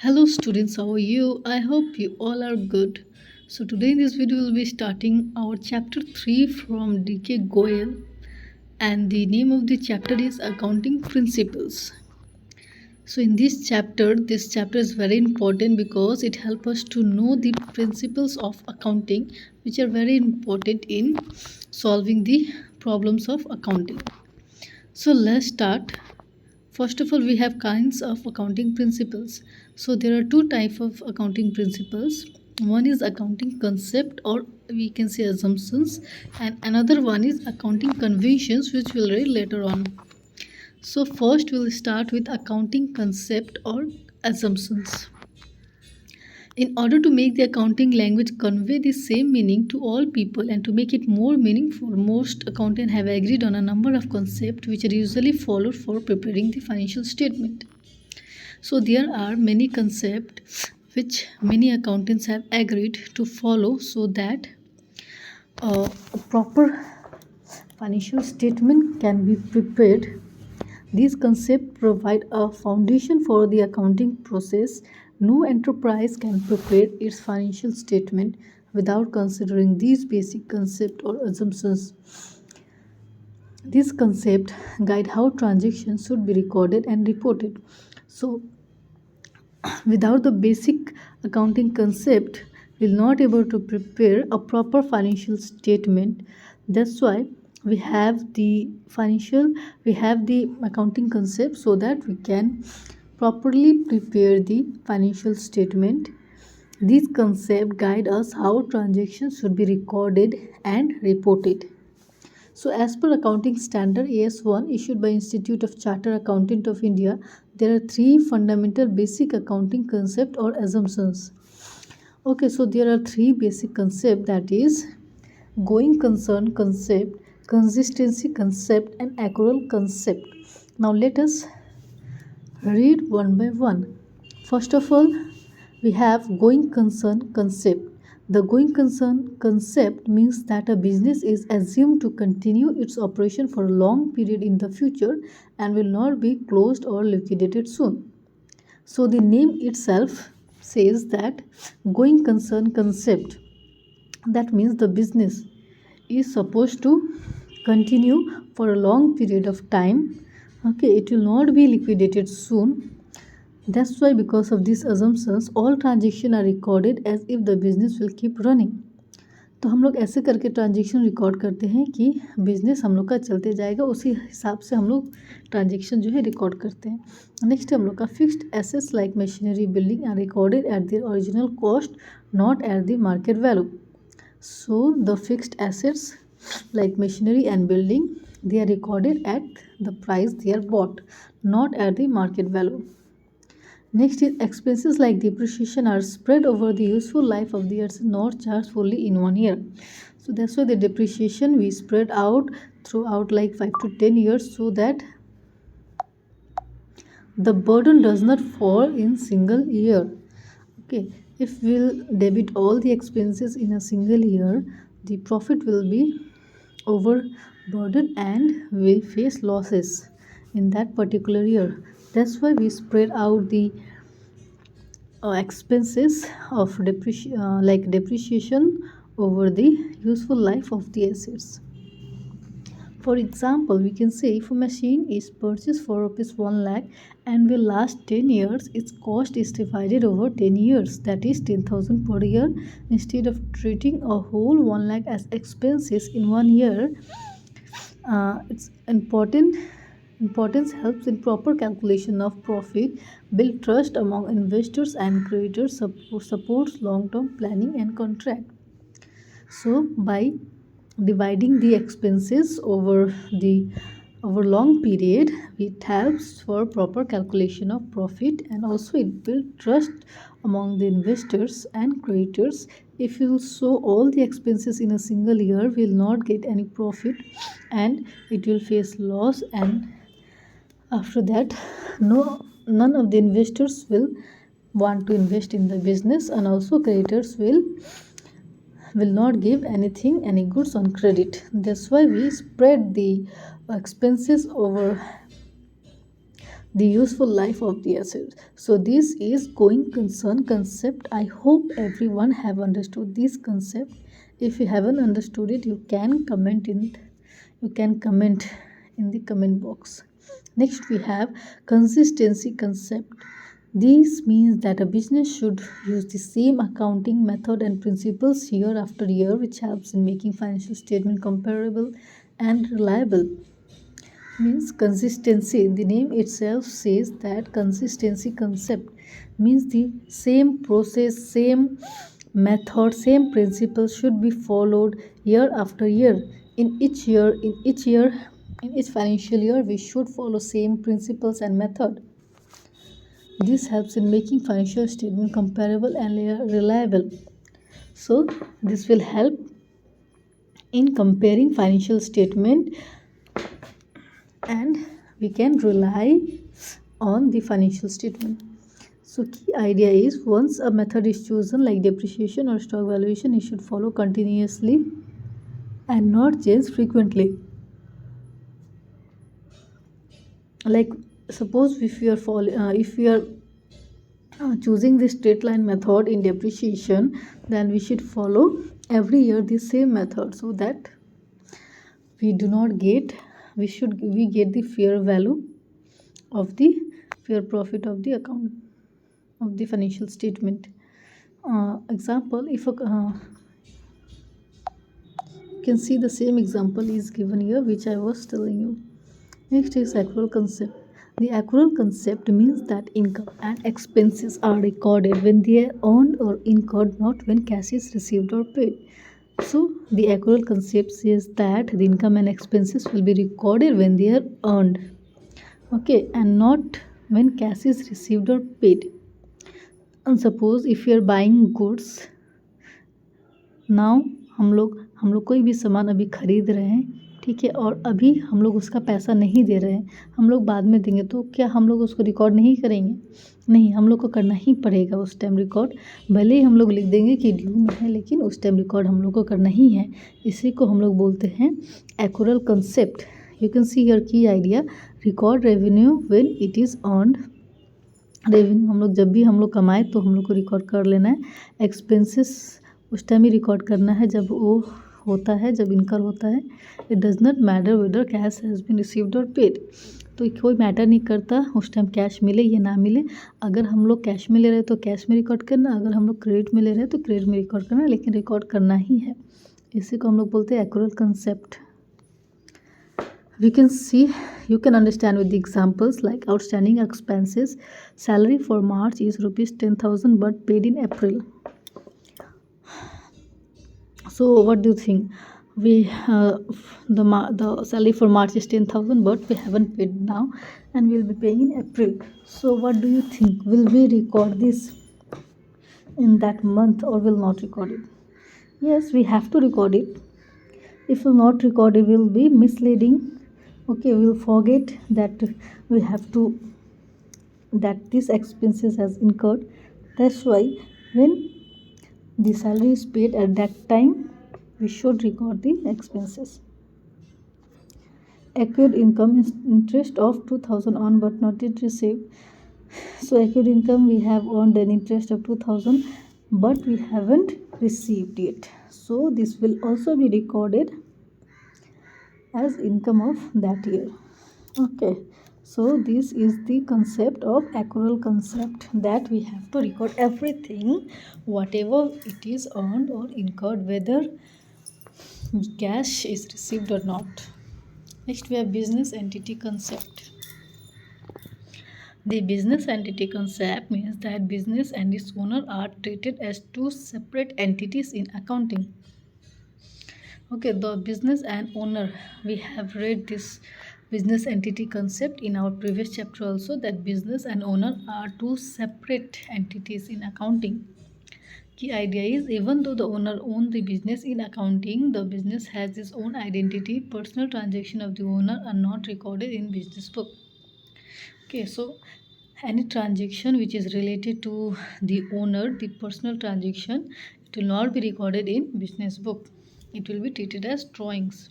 Hello students, how are you? I hope you all are good. So today in this video we'll be starting our chapter 3 from DK Goel, and the name of the chapter is Accounting Principles. So in this chapter is very important because it helps us to know the principles of accounting, which are very important in solving the problems of accounting. So let's start. First of all, we have kinds of accounting principles. So there are two types of accounting principles. One is accounting concept, or we can say assumptions, and another one is accounting conventions, which we'll read later on. So first we'll start with accounting concept or assumptions. In order to make the accounting language convey the same meaning to all people and to make it more meaningful, most accountants have agreed on a number of concepts which are usually followed for preparing the financial statement. So there are many concepts which many accountants have agreed to follow so that a proper financial statement can be prepared. These concepts provide a foundation for the accounting process. No enterprise can prepare its financial statement without considering these basic concepts or assumptions. These concepts guide how transactions should be recorded and reported. So, without the basic accounting concept, we'll not able to prepare a proper financial statement. That's why we have the accounting concept so that we can properly prepare the financial statement. These concepts guide us how transactions should be recorded and reported. So, as per accounting standard AS1 issued by Institute of Chartered Accountant of India, there are three fundamental basic accounting concepts or assumptions. Okay, so there are three basic concepts, that is going concern concept, consistency concept, and accrual concept. Now let us read one by one. First of all, we have going concern concept. The going concern concept means that a business is assumed to continue its operation for a long period in the future and will not be closed or liquidated soon. So the name itself says that going concern concept. That means the business is supposed to continue for a long period of time. Okay, it will not be liquidated soon. That's why because of these assumptions all transactions are recorded as if the business will keep running. तो हम लोग ऐसे करके transaction record करते हैं कि business हम लोग का चलते जाएगा, उसी हिसाब से हम लोग ट्रांजेक्शन जो है रिकॉर्ड करते हैं. नेक्स्ट हम लोग का fixed assets like machinery building are recorded at the original cost, not at the market value. So the fixed assets like machinery and building, they are recorded at the price they are bought, not at the market value. Next is expenses like depreciation are spread over the useful life of the assets, not charged fully in 1 year. So that's why the depreciation we spread out throughout like 5 to 10 years so that the burden does not fall in single year. Okay, if we'll debit all the expenses in a single year, the profit will be overburdened and will face losses in that particular year. That's why we spread out the expenses of depreciation over the useful life of the assets. For example, we can say if a machine is purchased for rupees 1 lakh and will last 10 years, its cost is divided over 10 years, that is 10,000 per year. Instead of treating a whole 1 lakh as expenses in 1 year, it's importance helps in proper calculation of profit, build trust among investors and creditors, supports long-term planning and contract. So by dividing the expenses over long period, it helps for proper calculation of profit, and also it builds trust among the investors and creditors. If you show all the expenses in a single year, will not get any profit and it will face loss, and after that none of the investors will want to invest in the business, and also creditors will not give any goods on credit. That's why we spread the expenses over the useful life of the assets. So this is going concern concept. I hope everyone have understood this concept. If you haven't understood it, you can comment in the comment box. Next we have consistency concept. This means that a business should use the same accounting method and principles year after year, which helps in making financial statement comparable and reliable. Means consistency. The name itself says that consistency concept means the same process, same method, same principles should be followed year after year. In each financial year, we should follow same principles and method. This helps in making financial statement comparable and reliable. So this will help in comparing financial statement, and we can rely on the financial statement. So key idea is, once a method is chosen like depreciation or stock valuation, it should follow continuously and not change frequently. Like suppose if we are choosing the straight line method in depreciation, then we should follow every year the same method, so that we do not get we get the fair value of the fair profit of the account of the financial statement. Example, if you can see the same example is given here, which I was telling you. Next is accrual concept. The accrual concept means that income and expenses are recorded when they are earned or incurred, not when cash is received or paid. So the accrual concept says that the income and expenses will be recorded when they are earned, okay, and not when cash is received or paid. And suppose if you are buying goods, now हम लोग कोई भी सामान अभी ख़रीद रहे हैं, ठीक है, और अभी हम लोग उसका पैसा नहीं दे रहे हैं, हम लोग बाद में देंगे, तो क्या हम लोग उसको रिकॉर्ड नहीं करेंगे? नहीं, हम लोग को करना ही पड़ेगा उस टाइम रिकॉर्ड। भले ही हम लोग लिख देंगे कि ड्यू में है, लेकिन उस टाइम रिकॉर्ड हम लोग को करना ही है। इसी को हम लोग बोलते हैं accrual concept. You can see here key idea, record revenue when it is earned. Revenue हम लोग जब भी हम लोग कमाए तो हम लोग को रिकॉर्ड कर लेना है। एक्सपेंसेस उस टाइम ही रिकॉर्ड करना है जब वो होता है, जब इनकर होता है। It does not matter whether cash has been received और पेड। तो कोई मैटर नहीं करता उस टाइम कैश मिले या ना मिले। अगर हम लोग कैश में ले रहे हैं तो कैश में रिकॉर्ड करना, अगर हम लोग क्रेडिट में ले रहे हैं तो क्रेडिट में रिकॉर्ड करना, लेकिन रिकॉर्ड करना ही है। इसी को हम लोग बोलते हैं accrual concept. You can understand with the examples like outstanding expenses. Salary for March is rupees 10,000 but paid in April. So what do you think? The salary for March is 10,000 but we haven't paid now, and we'll be paying in April. So what do you think? Will we record this in that month or will not record it? Yes, we have to record it. If we'll not record it, will be misleading. Okay, we'll forget that we have to, that this expenses has incurred. That's why when the salary is paid at that time, we should record the expenses. Accrued income is interest of 2,000 on but not yet received. So accrued income, we have earned an interest of 2,000 but we haven't received yet, so this will also be recorded as income of that year. Okay, so this is the concept of accrual concept, that we have to record everything whatever it is earned or incurred, whether cash is received or not. Next we have business entity concept. The business entity concept means that business and its owner are treated as two separate entities in accounting. Okay, the business and owner, we have read this business entity concept in our previous chapter also, that business and owner are two separate entities in accounting. Key idea is, even though the owner owns the business in accounting, the business has its own identity. Personal transaction of the owner are not recorded in business book. Okay, so any transaction which is related to the owner, the personal transaction, it will not be recorded in business book. It will be treated as drawings.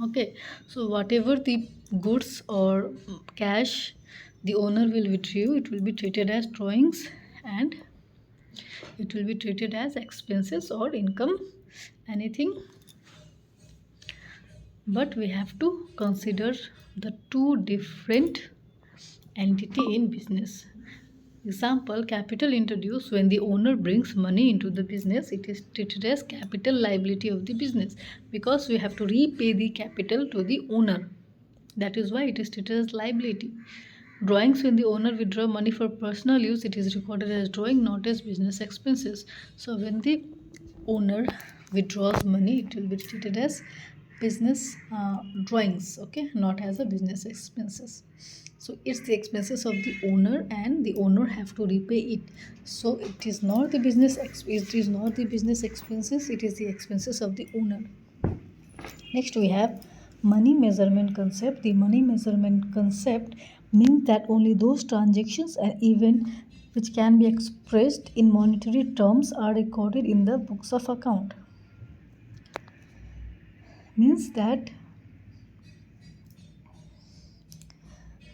Okay, so whatever the goods or cash the owner will withdraw, it will be treated as drawings and it will be treated as expenses or income, anything. But we have to consider the two different entity in business. Example, capital introduced when the owner brings money into the business, it is treated as capital liability of the business because we have to repay the capital to the owner. That is why it is treated as liability. Drawings, when the owner withdraw money for personal use, it is recorded as drawing, not as business expenses. So when the owner withdraws money, it will be treated as business drawings, okay, not as a business expenses. So it's the expenses of the owner and the owner have to repay it. So it is not the business it is not the business expenses, it is the expenses of the owner. Next we have money measurement concept. The money measurement concept means that only those transactions and events which can be expressed in monetary terms are recorded in the books of account. Means that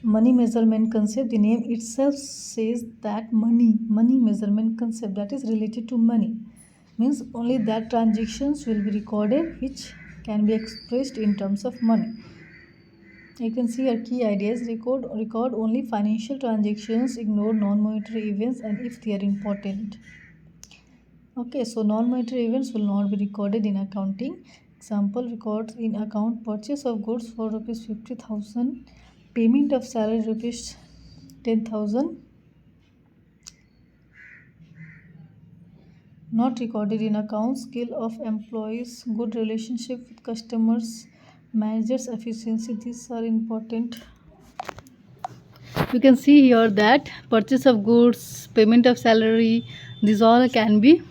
money measurement concept, the name itself says that money measurement concept, that is related to money, means only that transactions will be recorded which can be expressed in terms of money. You can see our key ideas: record only financial transactions, ignore non-monetary events and if they are important. Okay, so non-monetary events will not be recorded in accounting. Example, records in account: purchase of goods for rupees 50,000, payment of salary rupees 10,000. Not recorded in accounts: skill of employees, good relationship with customers, managers efficiency. These are important. You can see here that purchase of goods, payment of salary, these all can be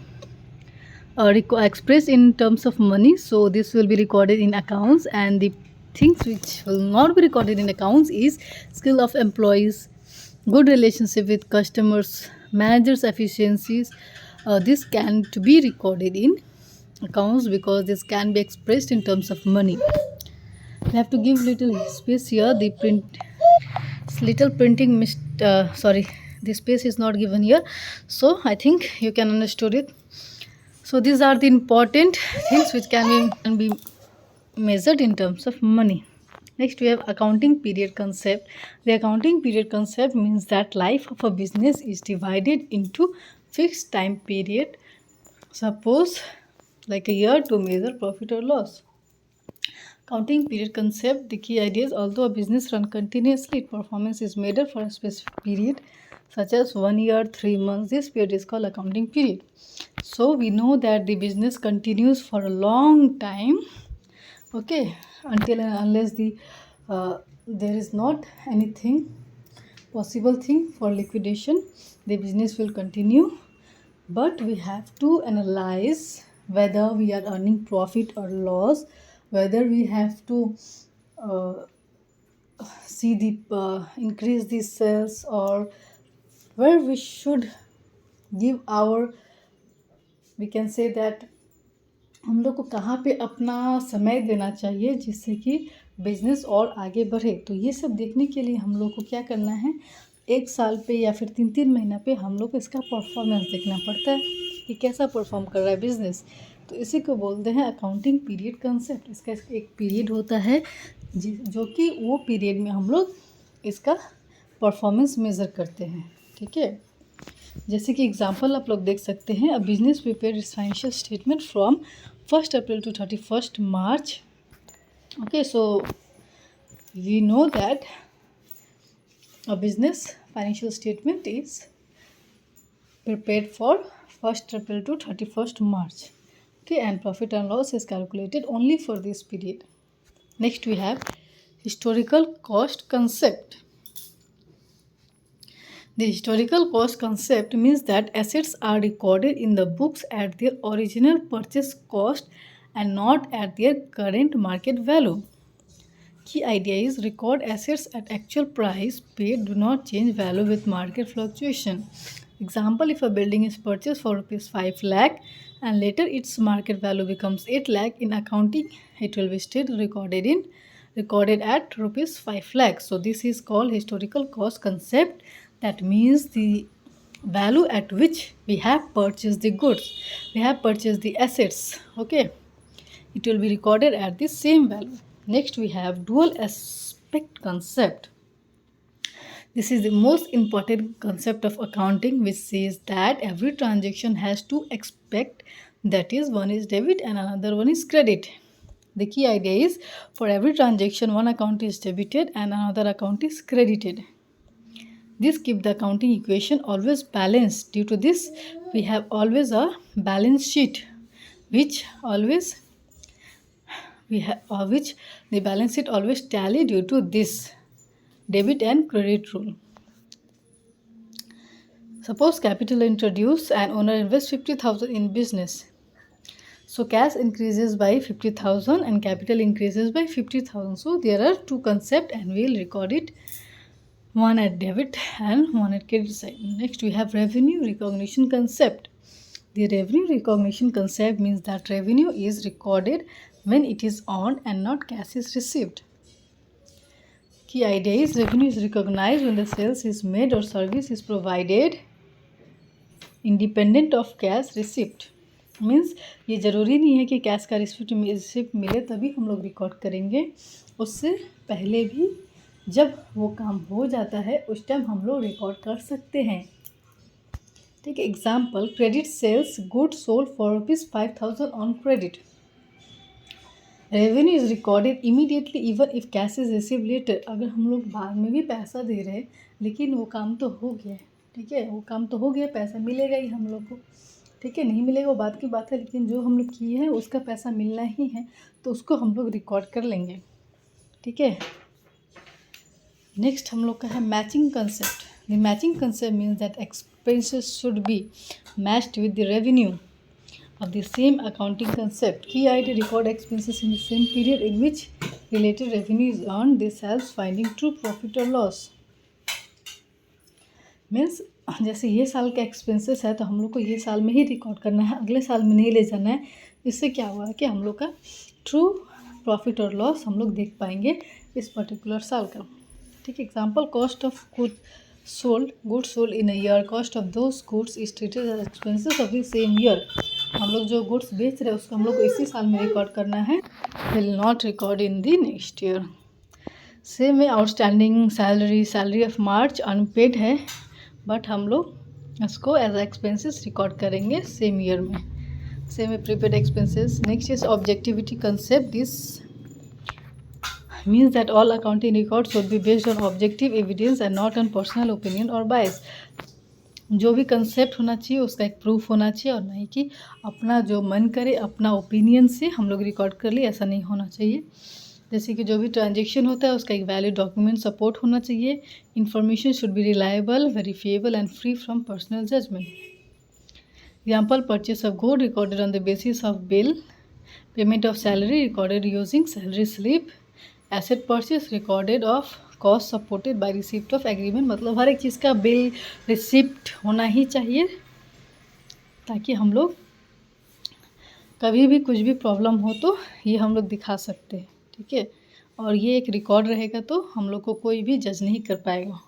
expressed in terms of money. So this will be recorded in accounts, and the things which will not be recorded in accounts is skill of employees, good relationship with customers, managers efficiencies. This can to be recorded in accounts because this can be expressed in terms of money. We have to give little space here. The print little printing sorry, the space is not given here, so I think you can understood it. So these are the important things which can be measured in terms of money. Next we have accounting period concept. The accounting period concept means that life of a business is divided into fixed time period, suppose like a year, to measure profit or loss. Accounting period concept, the key ideas: although a business run continuously, its performance is measured for a specific period such as 1 year, 3 months. This period is called accounting period. So we know that the business continues for a long time, okay, until and unless there is not anything possible thing for liquidation, the business will continue. But we have to analyze whether we are earning profit or loss, whether we have to uh, see the increase the sales, or where we should give our, we can say that हम लोग को कहाँ पे अपना समय देना चाहिए जिससे कि बिजनेस और आगे बढ़े. तो ये सब देखने के लिए हम लोग को क्या करना है, 1 साल पे या फिर 3-3 महीना पे हम लोग को इसका परफॉर्मेंस देखना पड़ता है कि कैसा परफॉर्म कर रहा है बिजनेस. तो इसी को बोलते हैं अकाउंटिंग पीरियड कंसेप्ट. इसका एक पीरियड होता है जो कि वो पीरियड में हम लोग इसका परफॉर्मेंस मेज़र करते हैं. ठीक है, जैसे कि एग्जांपल आप लोग देख सकते हैं. A business prepare it's financial statement from 1st April to 31st March. Okay, so we know that a business financial statement is prepared for 1st April to 31st March. Okay, and profit and loss is calculated only for this period. Next we have historical cost concept. The historical cost concept means that assets are recorded in the books at their original purchase cost and not at their current market value. Key idea is record assets at actual price paid, do not change value with market fluctuation. Example, if a building is purchased for rupees 5 lakh and later its market value becomes 8 lakh, in accounting it will be still recorded in recorded at rupees 5 lakhs. So this is called historical cost concept. That means the value at which we have purchased the goods, we have purchased the assets. Okay, it will be recorded at the same value. Next we have dual aspect concept. This is the most important concept of accounting, which says that every transaction has two aspects, that is, one is debit and another one is credit. The key idea is for every transaction, one account is debited and another account is credited. This keeps the accounting equation always balanced. Due to this, we have always a balance sheet, which always which the balance sheet always tally due to this debit and credit rule. Suppose capital introduced and owner invests 50,000 in business. So cash increases by 50,000 and capital increases by 50,000. So there are two concepts and we'll record it, one at debit and one at credit side. Next we have revenue recognition concept. The revenue recognition concept means that revenue is recorded when it is earned and not cash is received. Key idea is revenue is recognized when the sales is made or service is provided independent of cash receipt. Means ये ज़रूरी नहीं है कि cash का receipt मिले तभी हम लोग रिकॉर्ड करेंगे, उससे पहले भी जब वो काम हो जाता है उस टाइम हम लोग रिकॉर्ड कर सकते हैं. ठीक है, example credit sales good sold for ₹5,000 on credit. Revenue is recorded immediately even if cash is receive later. अगर हम लोग बाद में भी पैसा दे रहे हैं लेकिन वो काम तो हो गया है. ठीक है, वो काम तो हो गया, पैसा मिलेगा ही हम लोग को. ठीक है, नहीं मिलेगा वो बात की बात है, लेकिन जो हम लोग किए हैं उसका पैसा मिलना ही है तो उसको हम लोग रिकॉर्ड कर लेंगे. ठीक है, नेक्स्ट हम लोग का है matching concept. The matching concept means that expenses should be matched with the revenue of the same accounting concept. Key idea: record expenses in the same period in which related revenue is earned. This helps finding true profit or loss. Means जैसे ये साल का expenses है तो हम लोग को ये साल में ही रिकॉर्ड करना है, अगले साल में नहीं ले जाना है. इससे क्या हुआ कि हम लोग का ट्रू प्रॉफिट और लॉस हम लोग देख पाएंगे इस पर्टिकुलर साल का. ठीक है, example cost of goods sold in a year. Cost of those goods is treated as expenses of the same year. हम लोग जो गुड्स बेच रहे हैं उसको हम लोग को इसी साल में रिकॉर्ड करना है, will not record in the next year. Same में outstanding salary of March unpaid है बट हम लोग इसको एज एक्सपेंसेस रिकॉर्ड करेंगे सेम ईयर में. सेम में prepaid expenses. Next is objectivity concept. This means that all accounting record should be based on objective evidence and not on personal opinion और bias. जो भी concept होना चाहिए उसका एक प्रूफ होना चाहिए और नहीं कि अपना जो मन करे अपना ओपिनियन से हम लोग रिकॉर्ड कर लिए, ऐसा नहीं होना चाहिए. जैसे कि जो भी ट्रांजेक्शन होता है उसका एक वैलिड डॉक्यूमेंट सपोर्ट होना चाहिए. Information should be reliable, verifiable and free from personal judgement. Example purchase of good recorded on the basis of bill. Payment of salary recorded using salary slip. Asset purchase recorded of cost supported by receipt of agreement. मतलब हर एक चीज़ का bill receipt होना ही चाहिए ताकि हम लोग कभी भी कुछ भी प्रॉब्लम हो तो ये हम लोग दिखा सकते हैं. ठीक है, और ये एक रिकॉर्ड रहेगा तो हम लोग को कोई भी जज नहीं कर पाएगा.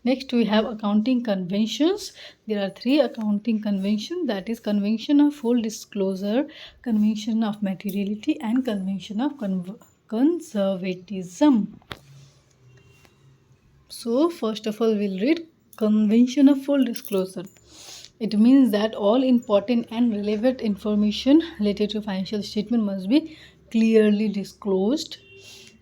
Next we have accounting conventions. There are 3 accounting convention, that is convention of full disclosure, convention of materiality and convention of conservatism. So first of all we'll read convention of full disclosure. It means that all important and relevant information related to financial statement must be clearly disclosed.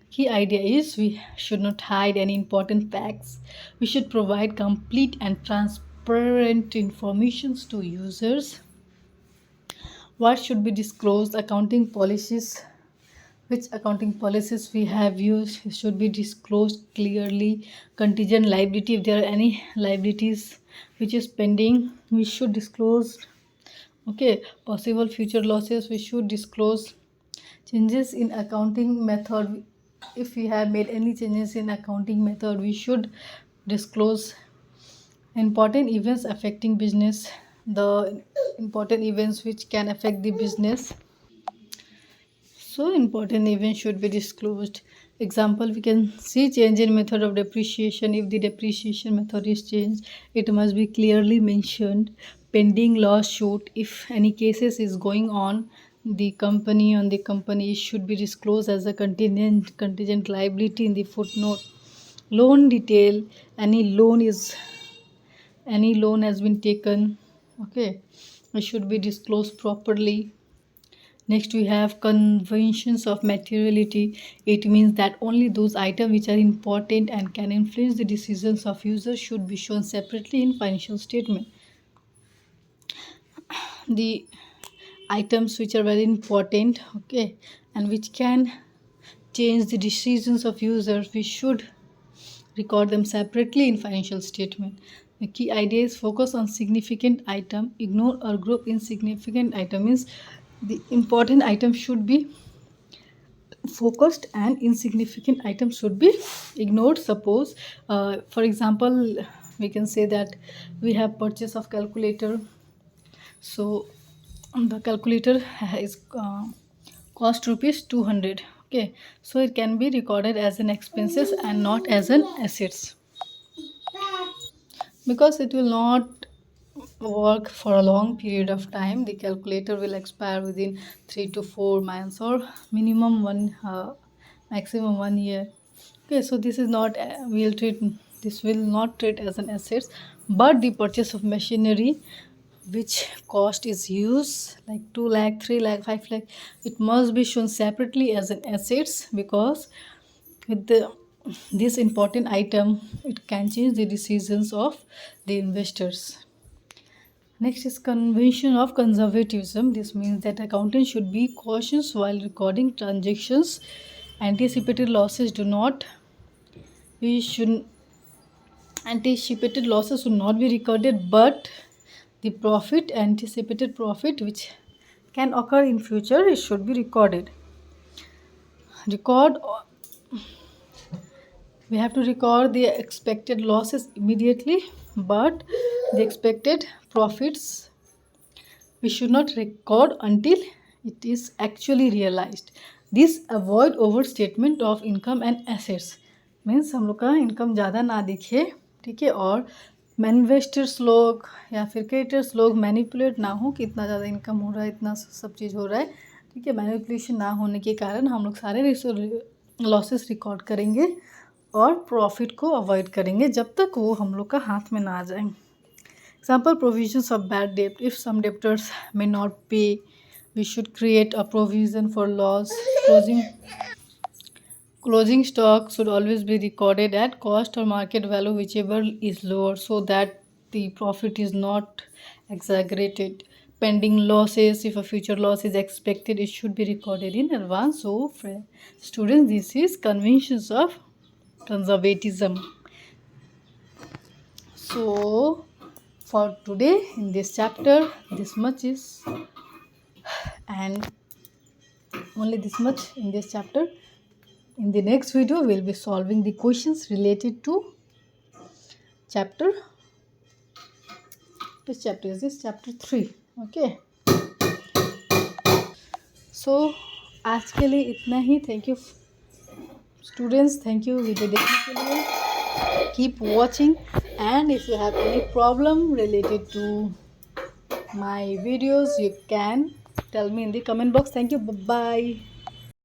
Key idea is we should not hide any important facts. We should provide complete and transparent information to users. What should be disclosed? Accounting policies. Which accounting policies we have used should be disclosed clearly. Contingent liability, if there are any liabilities which is pending, we should disclose. Okay, possible future losses we should disclose. Changes in accounting method, if we have made any changes in accounting method we should disclose. Important events affecting business, the important events which can affect the business. So important events should be disclosed. Example, we can see change in method of depreciation. If the depreciation method is changed, it must be clearly mentioned. Pending lawsuit, if any cases is going on the company, it should be disclosed as a contingent liability in the footnote. Loan detail, any loan is any loan has been taken, okay, it should be disclosed properly. Next, we have conventions of materiality. It means that only those items which are important and can influence the decisions of users should be shown separately in financial statement. The items which are very important, okay, and which can change the decisions of users, we should record them separately in financial statement. The key idea is focus on significant item, ignore or group insignificant item. Means the important item should be focused and insignificant items should be ignored. Suppose for example, we can say that we have purchase of calculator. So the calculator is cost rupees 200, okay, so it can be recorded as an expenses and not as an assets, because it will not work for a long period of time. The calculator will expire within 3 to 4 months or minimum one maximum 1 year. Okay, so this is not this will not treat as an assets. But the purchase of machinery which cost is used like 2 lakh, 3 lakh, 5 lakh, it must be shown separately as an assets, because with this important item it can change the decisions of the investors. Next is convention of conservatism. This means that accountants should be cautious while recording transactions. Anticipated losses do not we should Anticipated losses should not be recorded, but the anticipated profit which can occur in future, it should be recorded. Record We have to record the expected losses immediately, but the expected profits we should not record until it is actually realized. This avoid overstatement of income and assets. Means हम लोग का income ज़्यादा ना दिखे, ठीक है, और investors लोग या फिर क्रिएटर्स लोग मैनिपुलेट ना हो कि इतना ज़्यादा इनकम हो रहा है, इतना सब चीज़ हो रहा है, ठीक है। मैनिपुलेशन ना होने के कारण हम लोग सारे लॉसेस रिकॉर्ड करेंगे और प्रॉफिट को अवॉइड करेंगे जब तक वो हम लोग का हाथ में ना आ जाए. Example, provisions of bad debt. If some debtors may not pay, we should create a provision for loss. Closing stock should always be recorded at cost or market value, whichever is lower, so that the profit is not exaggerated. Pending losses, if a future loss is expected, it should be recorded in advance. So, students, this is conventions of conservatism. So, for today in this chapter, this much is, and only this much in this chapter. In the next video, we'll be solving the questions related to chapter. Which chapter is this? Chapter 3. Okay. So, आज के लिए इतना ही. Thank you students. Thank you video देखने के लिए. Keep watching, and if you have any problem related to my videos, you can tell me in the comment box. Thank you. Bye bye.